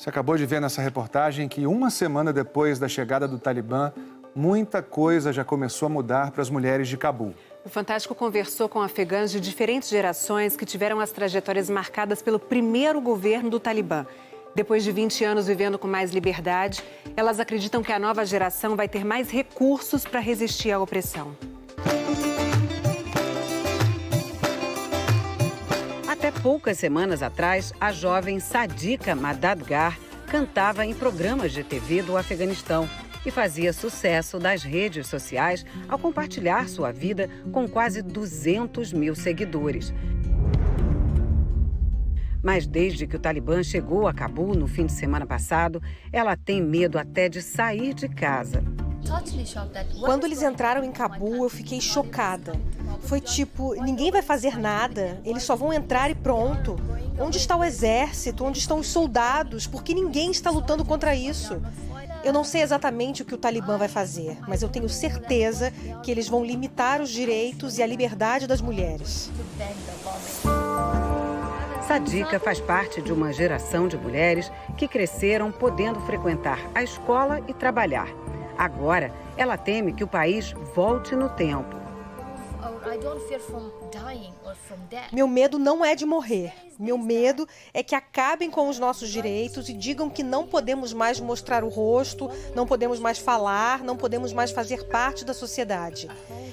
Você acabou de ver nessa reportagem que uma semana depois da chegada do Talibã, muita coisa já começou a mudar para as mulheres de Cabul. O Fantástico conversou com afegãs de diferentes gerações que tiveram as trajetórias marcadas pelo primeiro governo do Talibã. Depois de 20 anos vivendo com mais liberdade, elas acreditam que a nova geração vai ter mais recursos para resistir à opressão. Até poucas semanas atrás, a jovem Sadika Madadgar cantava em programas de TV do Afeganistão e fazia sucesso nas redes sociais ao compartilhar sua vida com quase 200 mil seguidores. Mas desde que o Talibã chegou a Cabul no fim de semana passado, ela tem medo até de sair de casa. Quando eles entraram em Cabul, eu fiquei chocada. Foi tipo, ninguém vai fazer nada, eles só vão entrar e pronto. Onde está o exército? Onde estão os soldados? Por que ninguém está lutando contra isso? Eu não sei exatamente o que o Talibã vai fazer, mas eu tenho certeza que eles vão limitar os direitos e a liberdade das mulheres. Sadika faz parte de uma geração de mulheres que cresceram podendo frequentar a escola e trabalhar. Agora, ela teme que o país volte no tempo. Meu medo não é de morrer. Meu medo é que acabem com os nossos direitos e digam que não podemos mais mostrar o rosto, não podemos mais falar, não podemos mais fazer parte da sociedade.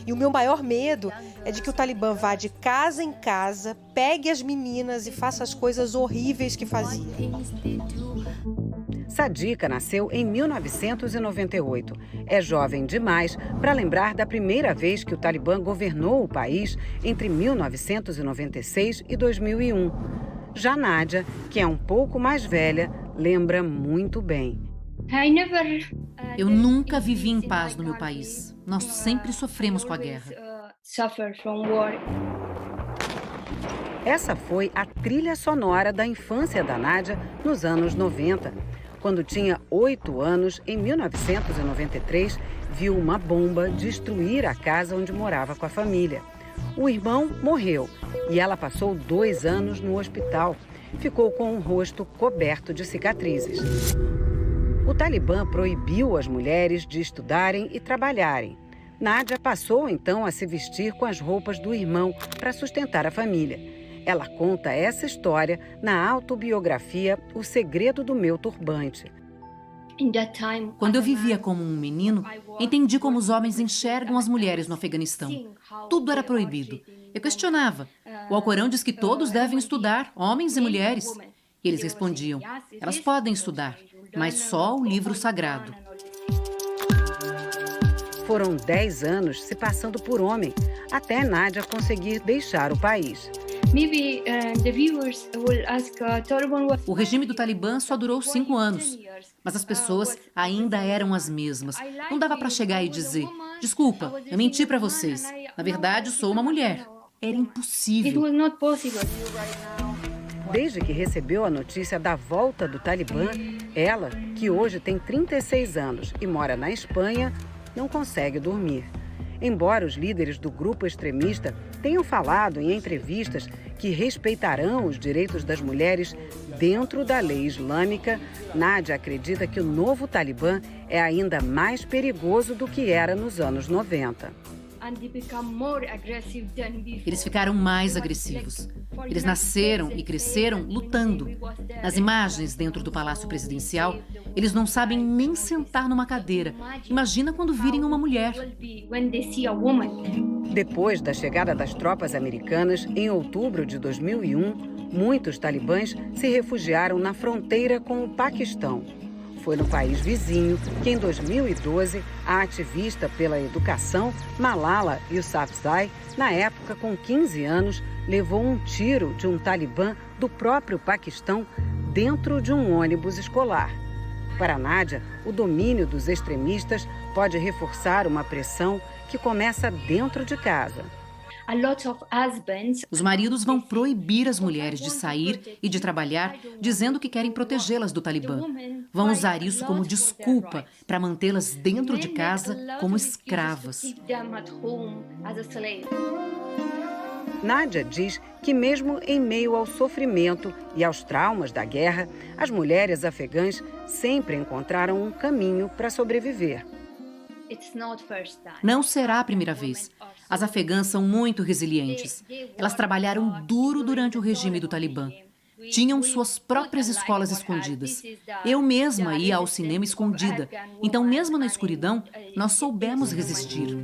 E o meu maior medo é de que o Talibã vá de casa em casa, pegue as meninas e faça as coisas horríveis que fazia. Sadika nasceu em 1998. É jovem demais para lembrar da primeira vez que o Talibã governou o país entre 1996 e 2001. Já Nádia, que é um pouco mais velha, lembra muito bem. Eu nunca vivi em paz no meu país. Nós sempre sofremos com a guerra. Essa foi a trilha sonora da infância da Nádia nos anos 90. Quando tinha 8 anos, em 1993, viu uma bomba destruir a casa onde morava com a família. O irmão morreu e ela passou 2 anos no hospital. Ficou com o rosto coberto de cicatrizes. O Talibã proibiu as mulheres de estudarem e trabalharem. Nádia passou então a se vestir com as roupas do irmão para sustentar a família. Ela conta essa história na autobiografia O Segredo do Meu Turbante. Quando eu vivia como um menino, entendi como os homens enxergam as mulheres no Afeganistão. Tudo era proibido. Eu questionava. O Alcorão diz que todos devem estudar, homens e mulheres. E eles respondiam, elas podem estudar, mas só o livro sagrado. Foram 10 anos se passando por homem, até Nádia conseguir deixar o país. O regime do Talibã só durou 5 anos, mas as pessoas ainda eram as mesmas. Não dava para chegar e dizer, desculpa, eu menti para vocês. Na verdade, eu sou uma mulher. Era impossível. Desde que recebeu a notícia da volta do Talibã, ela, que hoje tem 36 anos e mora na Espanha, não consegue dormir. Embora os líderes do grupo extremista tenham falado em entrevistas que respeitarão os direitos das mulheres dentro da lei islâmica, Nádia acredita que o novo Talibã é ainda mais perigoso do que era nos anos 90. Eles ficaram mais agressivos. Eles nasceram e cresceram lutando. Nas imagens dentro do Palácio Presidencial, eles não sabem nem sentar numa cadeira. Imagina quando virem uma mulher. Depois da chegada das tropas americanas, em outubro de 2001, muitos talibãs se refugiaram na fronteira com o Paquistão. Foi no país vizinho que, em 2012, a ativista pela educação, Malala Yousafzai, na época com 15 anos, levou um tiro de um talibã do próprio Paquistão dentro de um ônibus escolar. Para Nádia, o domínio dos extremistas pode reforçar uma pressão que começa dentro de casa. Os maridos vão proibir as mulheres de sair e de trabalhar, dizendo que querem protegê-las do Talibã. Vão usar isso como desculpa para mantê-las dentro de casa como escravas. Nádia diz que mesmo em meio ao sofrimento e aos traumas da guerra, as mulheres afegãs sempre encontraram um caminho para sobreviver. Não será a primeira vez. As afegãs são muito resilientes. Elas trabalharam duro durante o regime do Talibã. Tinham suas próprias escolas escondidas. Eu mesma ia ao cinema escondida. Então, mesmo na escuridão, nós soubemos resistir.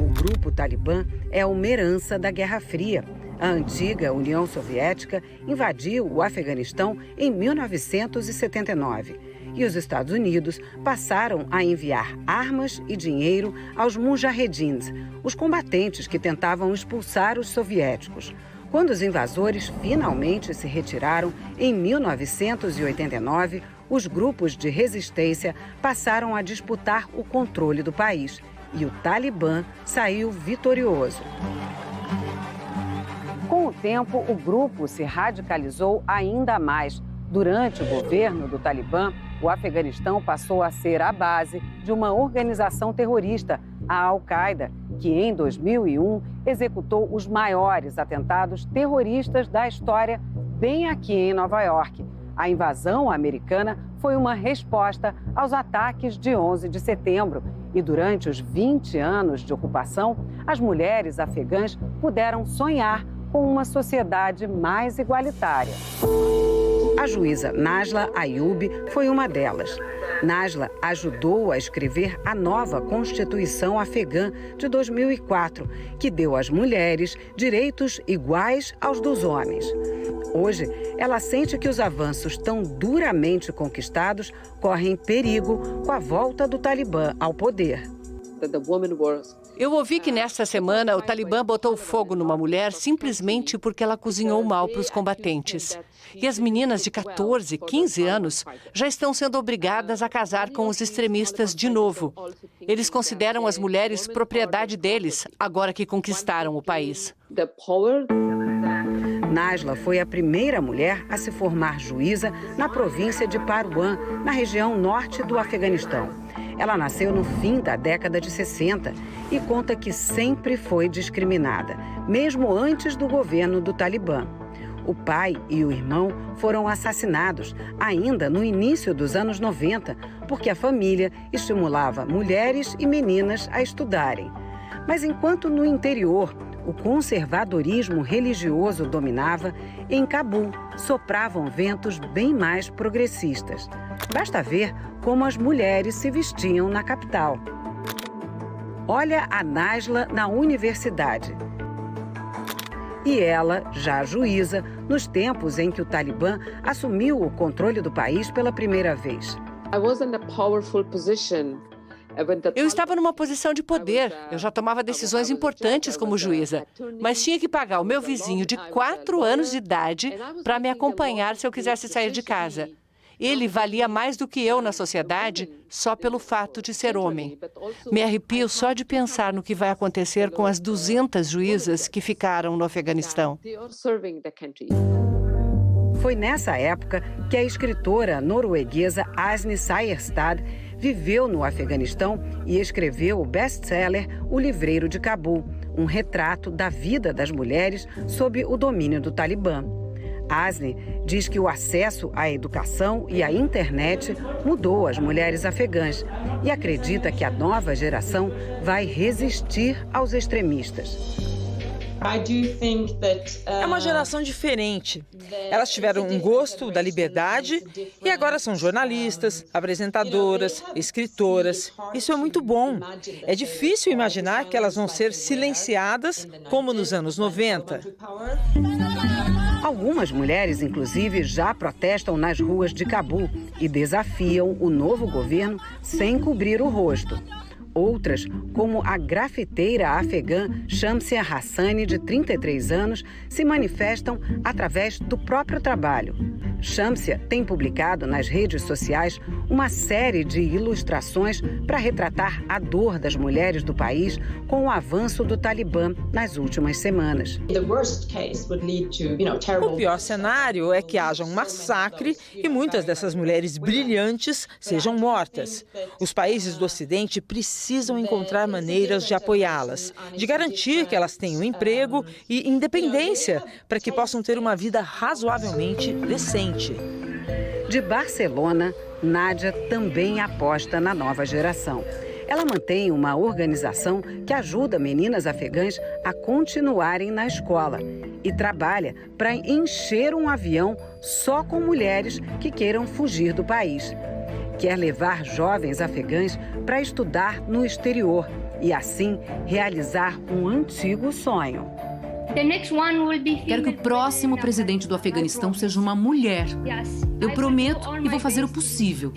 O grupo Talibã é uma herança da Guerra Fria. A antiga União Soviética invadiu o Afeganistão em 1979. E os Estados Unidos passaram a enviar armas e dinheiro aos mujahedins, os combatentes que tentavam expulsar os soviéticos. Quando os invasores finalmente se retiraram, em 1989, os grupos de resistência passaram a disputar o controle do país. E o Talibã saiu vitorioso. Com o tempo, o grupo se radicalizou ainda mais. Durante o governo do Talibã, o Afeganistão passou a ser a base de uma organização terrorista, a Al-Qaeda, que em 2001 executou os maiores atentados terroristas da história, bem aqui em Nova York. A invasão americana foi uma resposta aos ataques de 11 de setembro. E durante os 20 anos de ocupação, as mulheres afegãs puderam sonhar com uma sociedade mais igualitária. A juíza Najla Ayub foi uma delas. Najla ajudou a escrever a nova Constituição Afegã de 2004, que deu às mulheres direitos iguais aos dos homens. Hoje, ela sente que os avanços tão duramente conquistados correm perigo com a volta do Talibã ao poder. Eu ouvi que nesta semana o Talibã botou fogo numa mulher simplesmente porque ela cozinhou mal para os combatentes. E as meninas de 14, 15 anos já estão sendo obrigadas a casar com os extremistas de novo. Eles consideram as mulheres propriedade deles, agora que conquistaram o país. Najla foi a primeira mulher a se formar juíza na província de Parwan, na região norte do Afeganistão. Ela nasceu no fim da década de 60 e conta que sempre foi discriminada, mesmo antes do governo do Talibã. O pai e o irmão foram assassinados ainda no início dos anos 90, porque a família estimulava mulheres e meninas a estudarem. Mas enquanto no interior o conservadorismo religioso dominava, em Cabul sopravam ventos bem mais progressistas. Basta ver como as mulheres se vestiam na capital. Olha a Najla na universidade. E ela, já juíza, nos tempos em que o Talibã assumiu o controle do país pela primeira vez. Eu estava numa posição de poder. Eu já tomava decisões importantes como juíza, mas tinha que pagar o meu vizinho de 4 anos de idade para me acompanhar se eu quisesse sair de casa. Ele valia mais do que eu na sociedade só pelo fato de ser homem. Me arrepio só de pensar no que vai acontecer com as 200 juízas que ficaram no Afeganistão. Foi nessa época que a escritora norueguesa Asni Seierstad viveu no Afeganistão e escreveu o best-seller O Livreiro de Cabul, um retrato da vida das mulheres sob o domínio do Talibã. Asni diz que o acesso à educação e à internet mudou as mulheres afegãs e acredita que a nova geração vai resistir aos extremistas. É uma geração diferente. Elas tiveram um gosto da liberdade e agora são jornalistas, apresentadoras, escritoras. Isso é muito bom. É difícil imaginar que elas vão ser silenciadas como nos anos 90. Algumas mulheres, inclusive, já protestam nas ruas de Cabul e desafiam o novo governo sem cobrir o rosto. Outras, como a grafiteira afegã Shamsia Hassani, de 33 anos, se manifestam através do próprio trabalho. Shamsia tem publicado nas redes sociais uma série de ilustrações para retratar a dor das mulheres do país com o avanço do Talibã nas últimas semanas. O pior cenário é que haja um massacre e muitas dessas mulheres brilhantes sejam mortas. Os países do Ocidente precisam encontrar maneiras de apoiá-las, de garantir que elas tenham emprego e independência para que possam ter uma vida razoavelmente decente. De Barcelona, Nádia também aposta na nova geração. Ela mantém uma organização que ajuda meninas afegãs a continuarem na escola e trabalha para encher um avião só com mulheres que queiram fugir do país. Quer levar jovens afegãs para estudar no exterior e, assim, realizar um antigo sonho. Quero que o próximo presidente do Afeganistão seja uma mulher. Eu prometo e vou fazer o possível.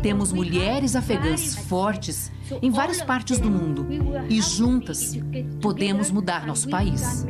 Temos mulheres afegãs fortes em várias partes do mundo e juntas podemos mudar nosso país.